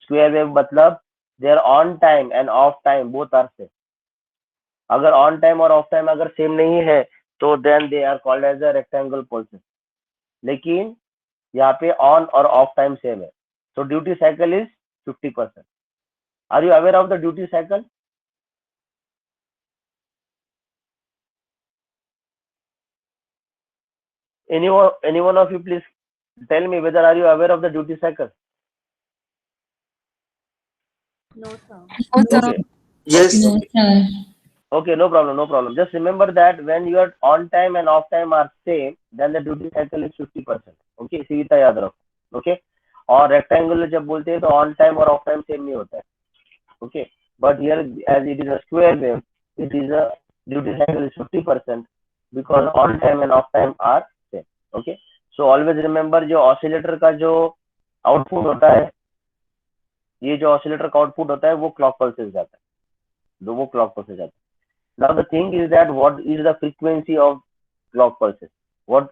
Square wave मतलब they are on time and off time both are same. अगर on time और off time अगर same नहीं है तो then they are called as a rectangle pulses. लेकिन यहाँ पे on और off time same है. So duty cycle is 50%. Are you aware of the duty cycle? Anyone of you please tell me whether are you aware of the duty cycle? No, sir. Okay. Yes. Okay, no problem. Just remember that when your on time and off time are same, then the duty cycle is 50%. Okay, इसी तरह याद रखो. Okay, और rectangular जब बोलते हैं तो on time और off time same नहीं होता है. Okay, but here as it is a square wave, it is a duty cycle is 50% because on time and off time are same. Okay, so always remember जो oscillator का जो output होता है, ये जो oscillator का output होता है वो clock pulses जाता है, वो clock pulses जाता है. Now the thing is that what is the frequency of clock pulses? What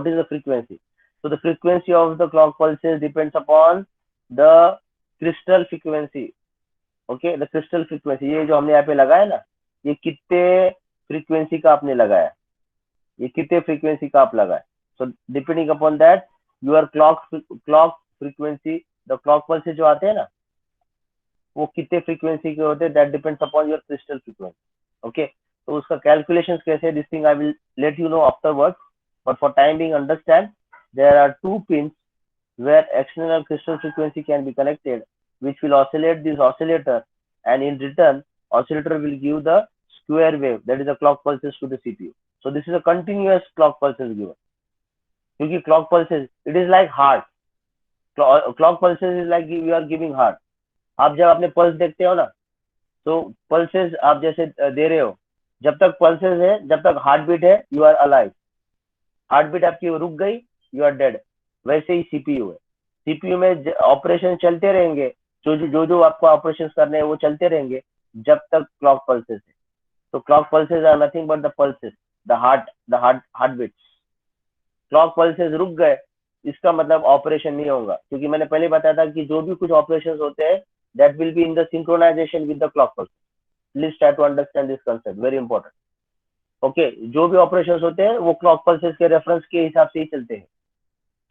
is the frequency? So the frequency of the clock pulses depends upon the crystal frequency. Okay, the crystal frequency. ये जो हमने यहाँ पे लगाया ना, ये कितने frequency का आपने लगाया, ये कितने frequency का आप लगाए. So depending upon that, your clock frequency, the clock pulses जो आते हैं ना, वो कितने frequency के होते हैं, that depends upon your crystal frequency. Okay, तो उसका calculations कैसे है, this thing I will let you know afterwards, but for time being understand there are two pins where external crystal frequency can be connected, which will oscillate this oscillator, and in return oscillator will give the square wave, that is the clock pulses to the CPU. So this is a continuous clock pulses given, क्योंकि clock pulses it is like heart. Clock pulses is like you are giving heart. आप जब अपने pulse देखते हो ना, तो pulses आप जैसे दे रहे हो, जब तक पल्सेस है, जब तक हार्ट बीट है, you are alive. Heart beat आपकी रुक गई, यू आर डेड. वैसे ही सीपीयू है. सीपीयू में ऑपरेशन चलते रहेंगे, जो आपको ऑपरेशन करने हैं वो चलते रहेंगे जब तक क्लॉक पल्सेस है. तो clock pulses are nothing but the pulses, the heart beats. Clock pulses रुक गए, इसका मतलब ऑपरेशन नहीं होगा, क्योंकि मैंने पहले बताया था कि जो भी कुछ ऑपरेशन होते हैं that will be in the synchronization with the clock pulse. Please try to understand this concept, very important. Okay, जो भी operations होते हैं वो clock pulses के reference के हिसाब से ही चलते हैं.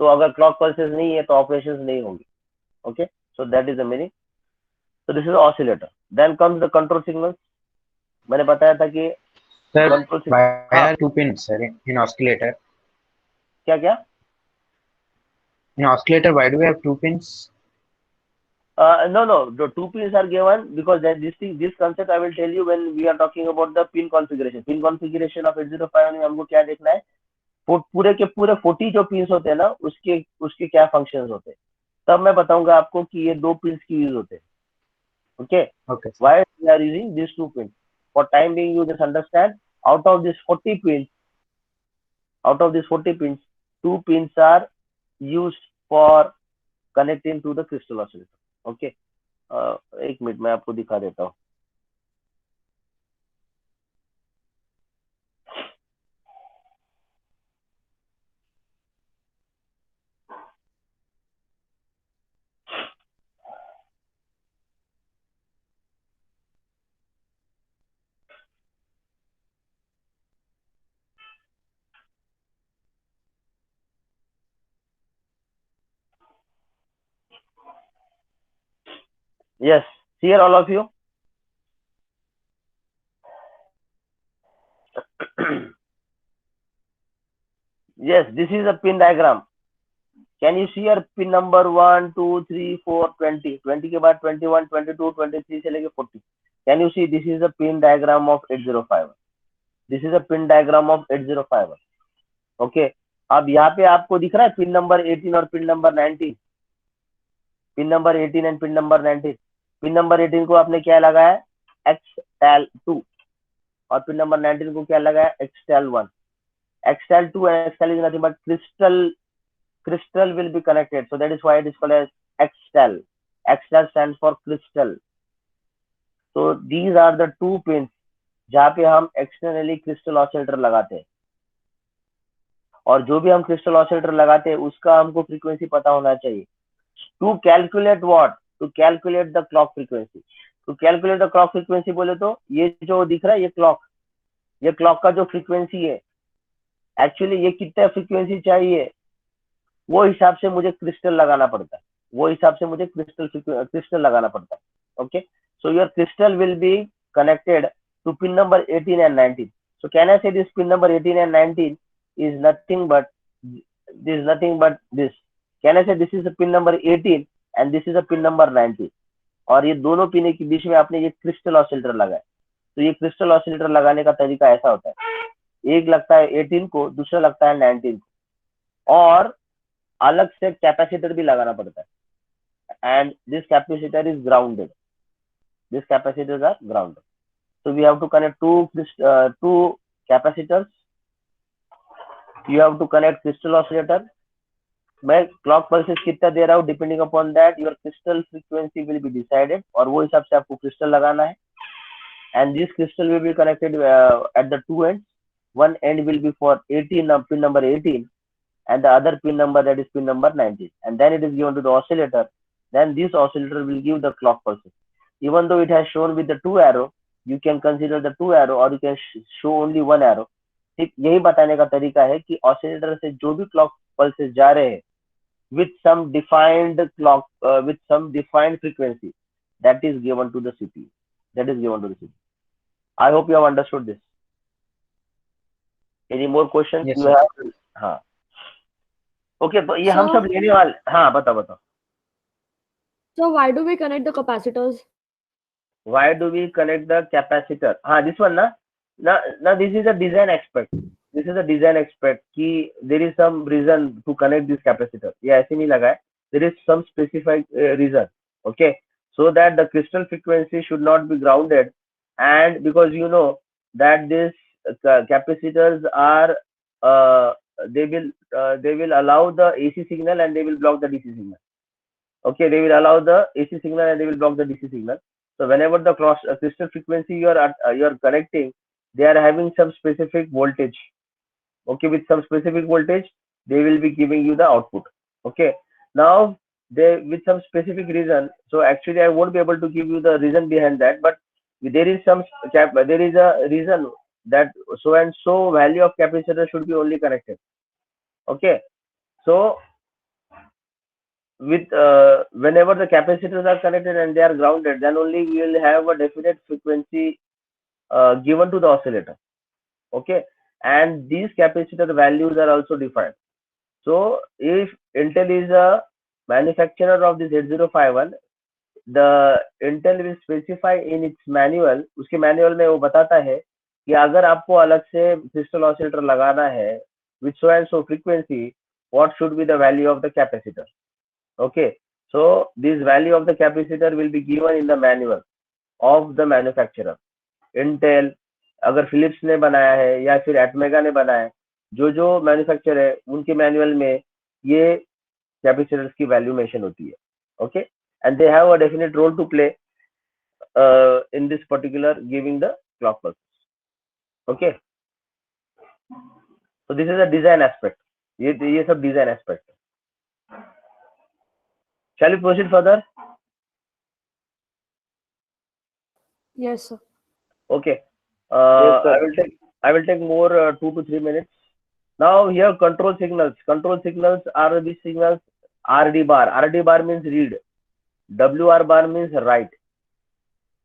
तो अगर clock pulses नहीं है तो operations नहीं होंगे. Okay, so that is the meaning. So this is the oscillator. Then comes the control signals. मैंने बताया था कि control signal. Why are two pins, sir, in oscillator? क्या? In oscillator, why do we have two pins? No. The two pins are given because this concept I will tell you when we are talking about the pin configuration. Pin configuration of 8051 में हमको क्या देखना है, पूरे के पूरे 40 जो pins होते हैं ना, उसके क्या फंक्शंस होते हैं, तब मैं बताऊंगा आपको कि ये दो पिंस की यूज होते हैं. Okay. Why we are using these two pins? For time being, you just understand. Out of these 40 pins, two pins are used for connecting to the crystal oscillator. Okay, एक minute मैं आपको दिखा देता हूँ. Yes, here all of you. Yes, this is a pin diagram. Can you see your pin number 1, 2, 3, 4, 20? 20 के बाद 21, 22, 23 से लेके 40. Can you see this is a pin diagram of 8051? This is a pin diagram of 8051. Okay. अब यहाँ पे आपको दिख रहा है पिन नंबर 18 और pin number 19. Pin number 18 and pin number 19. Pin number 18 को आपने क्या लगाया है? XTAL2 और पिन नंबर 19 को क्या लगाया? XTAL1. XTAL2 and XTAL is nothing but crystal will be connected, so that is why it is called as XTAL. XTAL stands for crystal. So these are the two pins जहाँ पे हम externally crystal oscillator लगाते हैं, और जो भी हम crystal oscillator लगाते हैं उसका हमको frequency पता होना चाहिए. To calculate what? To calculate the clock frequency. To calculate the clock frequency बोले तो ये जो दिख रहा है ये clock का जो frequency है, actually ये कितना frequency चाहिए वो हिसाब से मुझे क्रिस्टल लगाना पड़ता है, वो हिसाब से मुझे क्रिस्टल लगाना पड़ता है. Okay, so your crystal will be connected to pin number 18 and 19. So can I say this pin number 18 and 19 is nothing but this? Can I say this is a pin number 18 and this is a pin number 19? और ये दोनों pin के बीच में आपने ये crystal oscillator लगाया. तो ये क्रिस्टल ऑसिलेटर लगाने का तरीका ऐसा होता है, एक लगता है 18 को, दूसरा लगता है 19 को, और अलग से कैपेसिटर भी लगाना पड़ता है. And this capacitor is grounded. These capacitors are grounded. So we have to connect two capacitors. You have to connect crystal oscillator. मैं clock pulses कितना दे रहा हूँ, depending upon that your crystal frequency will be decided, और वो हिसाब से आपको crystal लगाना है. And this crystal will be connected at the two ends. One end will be for 18, pin number 18, and the other pin number, that is pin number 19, and then it is given to the oscillator. Then this oscillator will give the clock pulses. Even though it has shown with the two arrow, you can consider the two arrow or you can show only one arrow. ठीक यही बताने का तरीका है कि oscillator से जो भी clock pulses जा रहे हैं with some defined clock with some defined frequency, that is given to the CPU. I hope you have understood this. Any more questions Yes, you sir. have? हाँ. ओके, तो ये हम सब लेने वाले. हाँ, बताओ. So why do we connect the capacitors? Why do we connect the capacitor? हाँ, this one ना this is a design aspect. कि there is some reason to connect this capacitor. ये ऐसे नहीं लगा है. There is some specific reason. Okay, so that the crystal frequency should not be grounded, and because you know that this capacitors are they will allow the AC signal and they will block the DC signal. Okay, they will allow the AC signal and they will block the DC signal. So whenever the crystal frequency you are connecting, they are having some specific voltage. Okay, with some specific voltage, they will be giving you the output. Okay, now they with some specific reason. So actually, I won't be able to give you the reason behind that, but there is a reason that so and so value of capacitor should be only connected. Okay, so with whenever the capacitors are connected and they are grounded, then only we will have a definite frequency given to the oscillator. Okay, and these capacitor values are also defined. So if Intel is a manufacturer of this 8051, the Intel will specify in its manual, उसके manual में वो बताता है कि अगर आपको अलग से crystal oscillator लगाना है with so and so frequency, what should be the value of the capacitor. Okay, so this value of the capacitor will be given in the manual of the manufacturer. Intel, अगर Philips ने बनाया है या फिर Atmega ने बनाया है, जो मैन्युफैक्चर है उनके मैनुअल में ये कैपेसिटर्स की वैल्यू मेंशन होती है. Okay, and they have a definite role to play in this particular giving the clock pulses. Okay, so this is a design aspect. ये सब design aspect. Shall we proceed further? Yes, sir. Okay. Yes, sir. I will take more 2 to 3 minutes. Now here control signals. Control signals are these signals RD bar. RD bar means read. WR bar means right,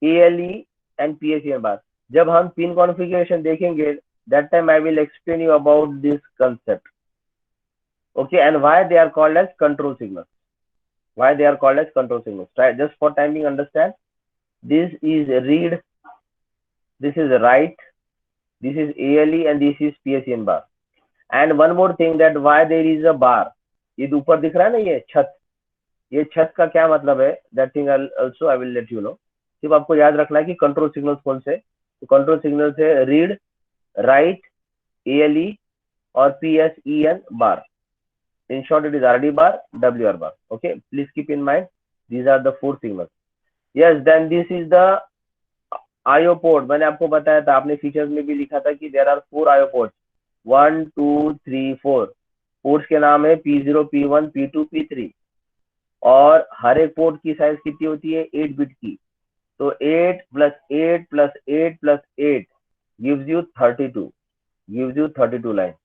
ALE and PSEN bar. जब हम pin configuration देखेंगे, that time I will explain you about this concept. Okay, and why they are called as control signals. Why they are called as control signals. Try just for time being understand. This is read, this is write, this is ALE and this is PSEN bar. And one more thing, that why there is a bar. ये ऊपर दिख रहा है ना, ये छत, ये छत का क्या मतलब है, that thing also I will let you know. सिर्फ आपको याद रखना है कि कंट्रोल सिग्नल्स कौन से, तो कंट्रोल सिग्नल्स है रीड, राइट, ALE और PSEN bar. In short, it is RD bar, WR bar. Okay, please keep in mind these are the 4 signals. Yes, then this is the IO port. मैंने आपको बताया था, आपने features में भी लिखा था कि there are 4 IO ports. 1, 2, 3, 4 ports के नाम है P0, P1, P2, P3 और हर एक पोर्ट की साइज कितनी होती है, 8 बिट की. तो 8 plus 8 plus 8 plus 8 gives you 32, gives you 32 lines,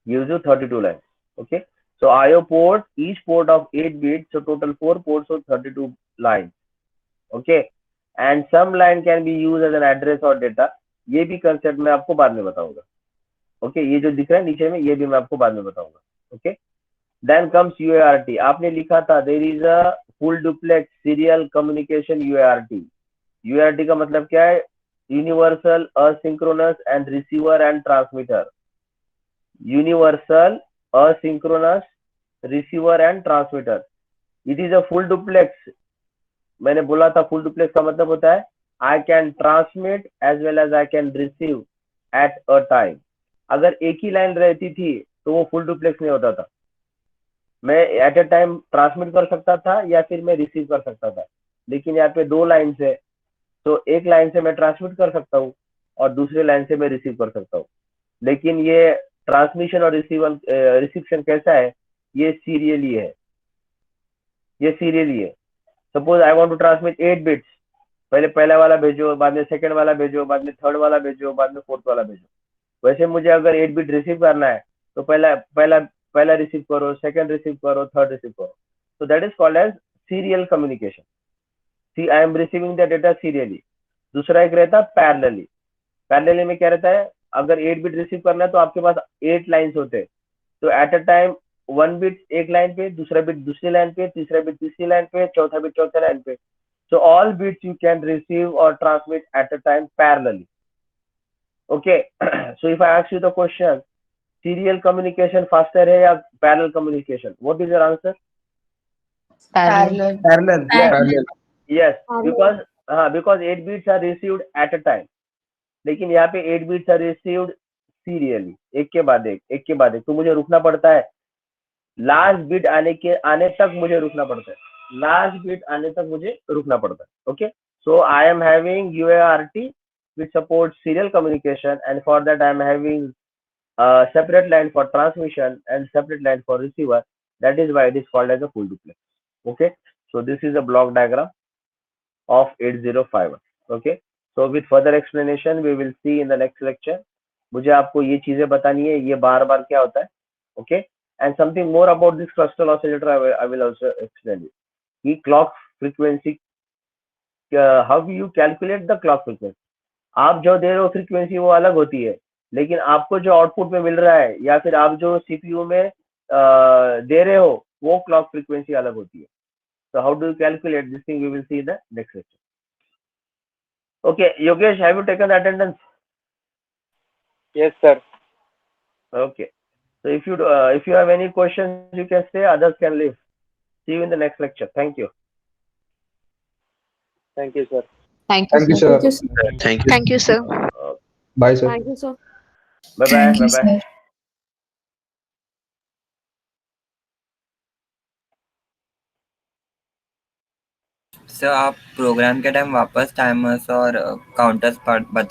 gives you 32 lines. Okay, so IO port, each port of 8 bits, so total 4 ports of 32 lines. Okay, and some line can be used as an address or data. ये भी concept मैं आपको बाद में बताऊंगा. Okay, ये जो दिख रहा है नीचे में, ये भी मैं आपको बाद में बताऊंगा. Okay, then comes UART. आपने लिखा था there is a full duplex serial communication UART. UART का मतलब क्या है, universal asynchronous and receiver and transmitter. Universal asynchronous receiver and transmitter. It is a full duplex. मैंने बोला था full duplex का मतलब होता है I can transmit as well as I can receive at a time. अगर एक ही लाइन रहती थी तो वो full duplex नहीं होता था. मैं at a time ट्रांसमिट कर सकता था या फिर मैं रिसीव कर सकता था, लेकिन यहाँ पे 2 लाइन है, तो एक लाइन से मैं ट्रांसमिट कर सकता हूँ और दूसरे लाइन से मैं रिसीव कर सकता हूँ. लेकिन ये ट्रांसमिशन और रिसीप्शन कैसा है, ये सीरियली है, ये सीरियली है. Suppose I want to transmit 8 bits, पहले पहला वाला भेजो, बाद में सेकंड वाला भेजो, बाद में थर्ड वाला भेजो, बाद में फोर्थ वाला भेजो. वैसे मुझे अगर 8 बिट रिसीव करना है तो पहला रिसीव करो, सेकंड रिसीव करो, थर्ड रिसीव करो. so that is called as serial communication. See, I am receiving the data serially. दूसरा एक रहता है पैरेलली. पैरेलली में क्या रहता है, अगर 8 बिट रिसीव करना है तो आपके पास 8 लाइंस होते हैं, तो एट अ टाइम 1 बिट एक लाइन पे, दूसरा बिट दूसरी लाइन पे, तीसरा बिट तीसरी लाइन पे, चौथा बिट चौथा लाइन पे. so all bits you can receive or transmit at a time parallelly. okay, so if I ask you the question, serial communication faster है या parallel communication, what is your answer? Parallel. Yes, because 8 bits are received at a time. लेकिन यहाँ पे 8 bits are received serially, एक के बाद एक, तो मुझे रुकना पड़ता है. लास्ट बिट आने तक मुझे रुकना पड़ता है, लास्ट बिट आने तक मुझे रुकना पड़ता है. Okay, so I am having UART which supports serial communication, and for that I am having a separate line for transmission and separate line for receiver. That is why it is called as a full duplex. Okay, so this is a block diagram of 8051. Okay, so with further explanation we will see in the next lecture. मुझे आपको ये चीजें बतानी है, ये बार बार क्या होता है. okay, and something more about this crystal oscillator I will also explain you. कि clock frequency, how do you calculate the clock frequency. आप जो दे रहे हो फ्रीक्वेंसी वो अलग होती है, लेकिन आपको जो आउटपुट में मिल रहा है या फिर आप जो CPU में दे रहे हो वो क्लॉक फ्रीक्वेंसी अलग होती है. so how do you calculate this thing, we will see in the next lecture. Okay, Yogesh, have you taken the attendance? Yes, sir. Okay, so if you have any questions you can stay, others can leave. See you in the next lecture. Thank you. Thank you, sir. Thank Thank you, sir. Thank you. Thank you, sir. Bye, sir. you, sir. Bye bye. Sir आप programme के time वापस timers और counters बता